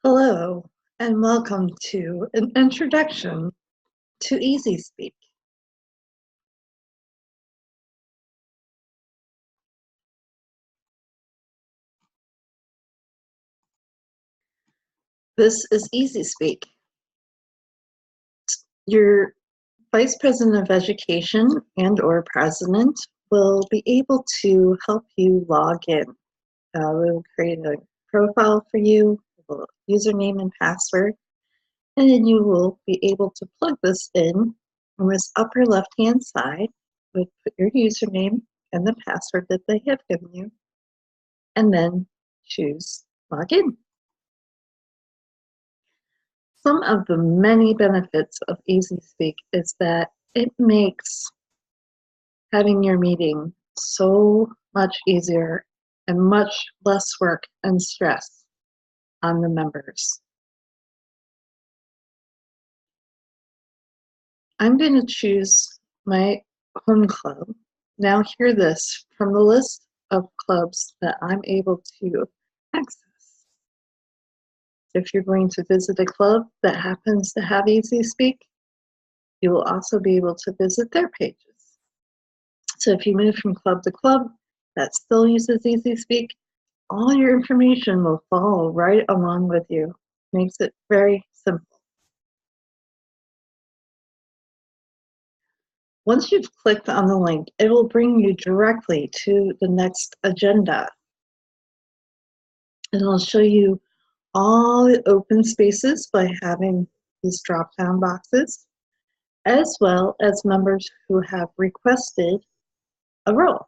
Hello, and welcome to an introduction to EasySpeak. This is EasySpeak. Your Vice President of Education and/or President will be able to help you log in. We'll create a profile for you, a username and password, and then you will be able to plug this in on this upper left-hand side. Put your username and the password that they have given you, and then choose Login. Some of the many benefits of EasySpeak is that it makes having your meeting so much easier and much less work and stress on the members. I'm going to choose my home club. Now hear this from the list of clubs that I'm able to access. If you're going to visit a club that happens to have EasySpeak, you will also be able to visit their pages. So if you move from club to club that still uses EasySpeak, all your information will follow right along with you. Makes it very simple. Once you've clicked on the link, it will bring you directly to the next agenda. And it'll show you all the open spaces by having these drop-down boxes, as well as members who have requested a role.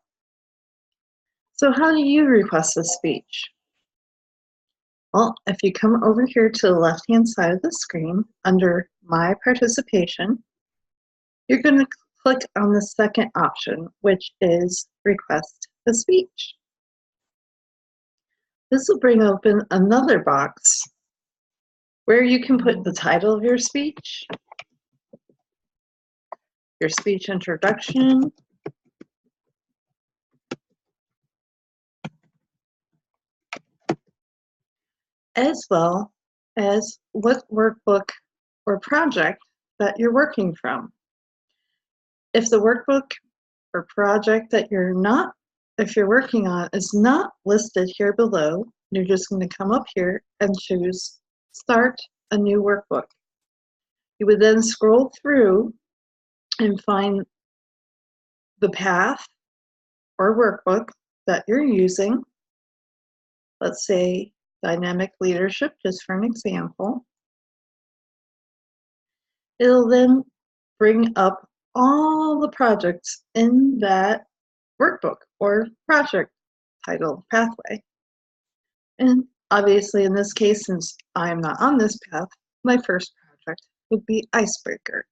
So how do you request a speech? Well, if you come over here to the left-hand side of the screen under My Participation, you're going to click on the second option, which is Request a Speech. This will bring open another box where you can put the title of your speech introduction, as well as what workbook or project that you're working from. If the workbook or project that if you're working on is not listed here below, you're just going to come up here and choose Start a New Workbook. You would then scroll through and find the path or workbook that you're using. Let's say Dynamic Leadership, just for an example. It'll then bring up all the projects in that workbook or project title pathway. And obviously in this case, since I'm not on this path, my first project would be Icebreaker.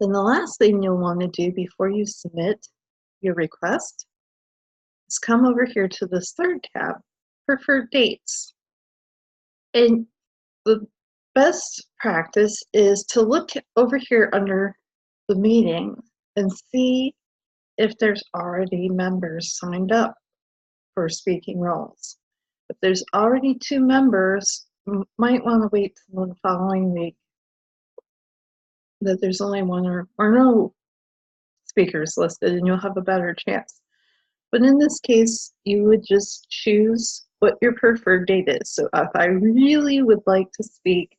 Then the last thing you'll want to do before you submit your request is come over here to this third tab, Preferred Dates. And the best practice is to look over here under the meeting and see if there's already members signed up for speaking roles. If there's already 2 members, you might want to wait till the following week that there's only 1 or no speakers listed, and you'll have a better chance. But in this case, you would just choose what your preferred date is. So if I really would like to speak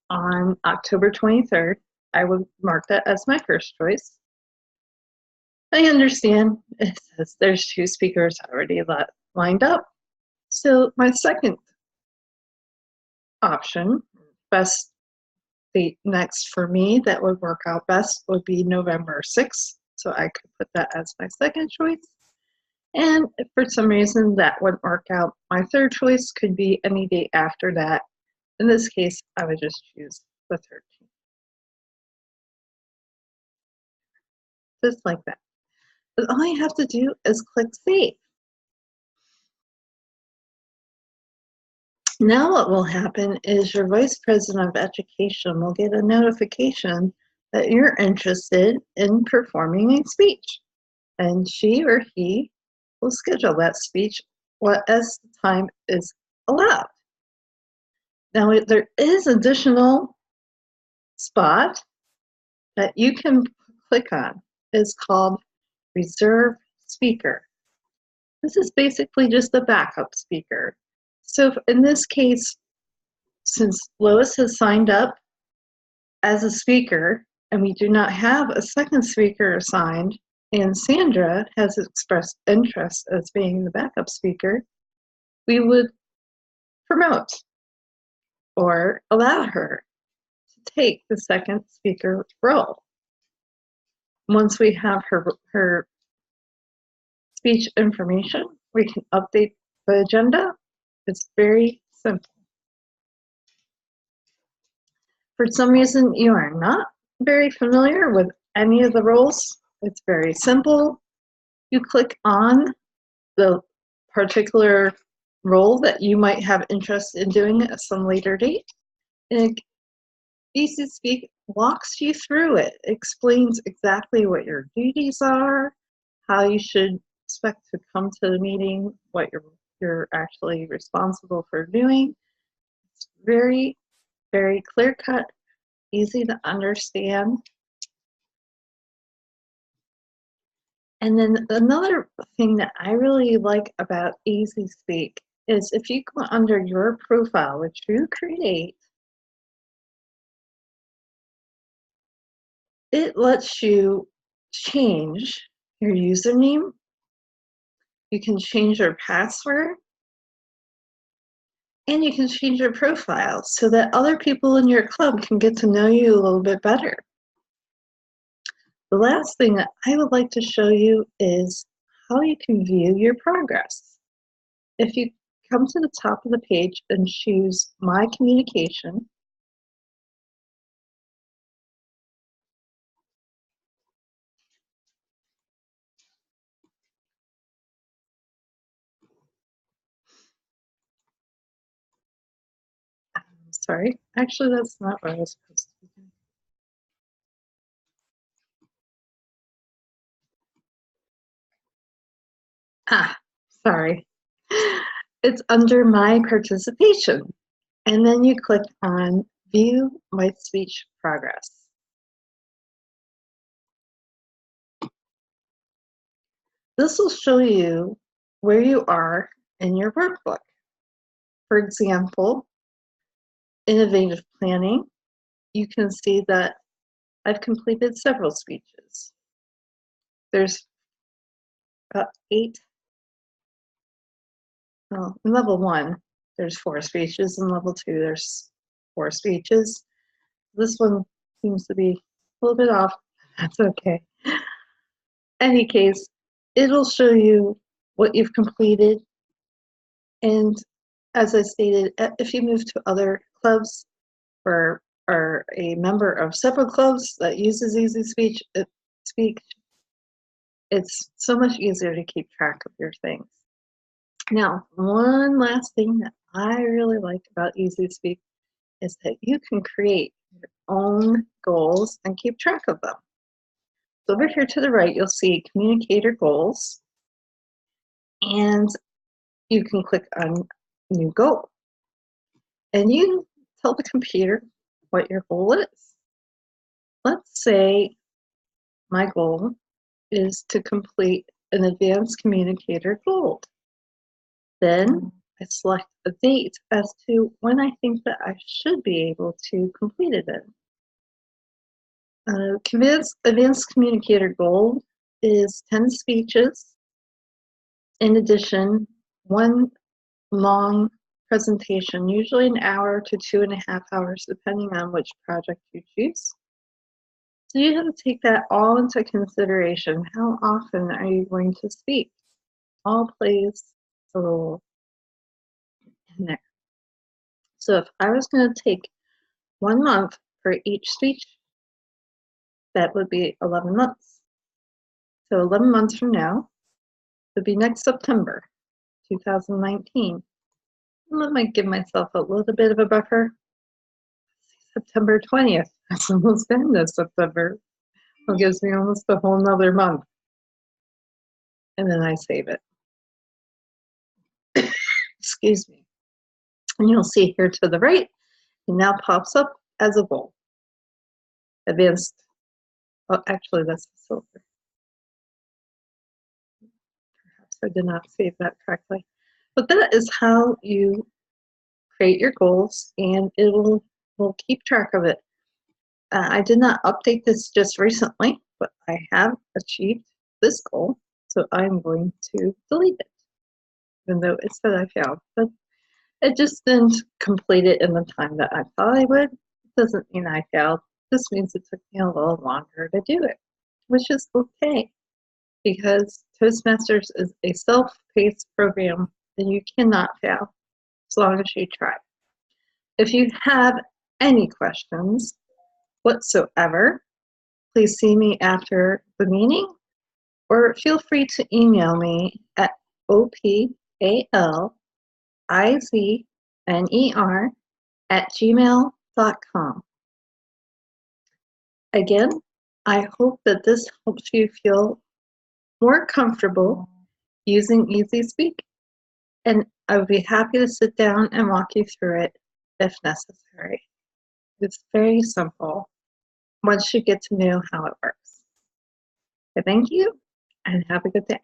on October 23rd, I would mark that as my first choice. I understand it says there's 2 speakers already lined up. So my second option, best date next for me that would work out best, would be November 6th. So I could put that as my second choice. And if for some reason that wouldn't work out, my third choice could be any date after that. In this case, I would just choose the 13th. Just like that. But all you have to do is click Save. Now what will happen is your Vice President of Education will get a notification that you're interested in performing a speech. And she or he will schedule that speech as the time is allowed. Now, there is additional spot that you can click on. It's called Reserve Speaker. This is basically just a backup speaker. So in this case, since Lois has signed up as a speaker and we do not have a second speaker assigned, and Sandra has expressed interest as being the backup speaker, we would promote or allow her to take the second speaker role. Once we have her speech information, we can update the agenda. It's very simple. For some reason you are not very familiar with any of the roles, it's very simple. You click on the particular role that you might have interest in doing at some later date, and Easy Speak walks you through it, explains exactly what your duties are, how you should expect to come to the meeting, what you're actually responsible for doing. It's very, very clear-cut, easy to understand. And then another thing that I really like about Easy Speak is if you go under your profile, which you create, it lets you change your username. You can change your password, and you can change your profile so that other people in your club can get to know you a little bit better. The last thing that I would like to show you is how you can view your progress. If you come to the top of the page and choose My Communication, sorry, actually that's not what I was supposed to be doing. Sorry. It's under My Participation, and then you click on View My Speech Progress. This will show you where you are in your workbook. For example, innovative planning, you can see that I've completed several speeches. There's about 8. Well, in level 1, there's 4 speeches. In level 2, there's 4 speeches. This one seems to be a little bit off. That's okay. Any case, it'll show you what you've completed. And as I stated, if you move to other clubs or are a member of several clubs that uses Easy Speak, it's so much easier to keep track of your things. Now, one last thing that I really like about Easy Speak is that you can create your own goals and keep track of them. So over here to the right, you'll see Communicator Goals, and you can click on New Goal. And you tell the computer what your goal is. Let's say my goal is to complete an Advanced Communicator Gold. Then I select a date as to when I think that I should be able to complete it in. Advanced Communicator Gold is 10 speeches. In addition, 1 long presentation, usually an hour to 2.5 hours, depending on which project you choose. So you have to take that all into consideration. How often are you going to speak? All plays a role in there. So if I was going to take 1 month for each speech, that would be 11 months. So 11 months from now would be next September, 2019. I might give myself a little bit of a buffer. September 20th, that's almost been this September. It gives me almost a whole nother month. And then I save it. Excuse me. And you'll see here to the right, It now pops up as a goal. Advanced, oh, actually that's the silver. Perhaps I did not save that correctly. But that is how you create your goals, and it will keep track of it. I did not update this just recently, but I have achieved this goal, so I'm going to delete it, even though it said I failed. But it just didn't complete it in the time that I thought I would. It doesn't mean I failed. This means it took me a little longer to do it, which is okay, because Toastmasters is a self-paced program and you cannot fail as long as you try. If you have any questions whatsoever, please see me after the meeting, or feel free to email me at opalizner@gmail.com. Again, I hope that this helps you feel more comfortable using EasySpeak, and I would be happy to sit down and walk you through it if necessary. It's very simple once you get to know how it works. So thank you, and have a good day.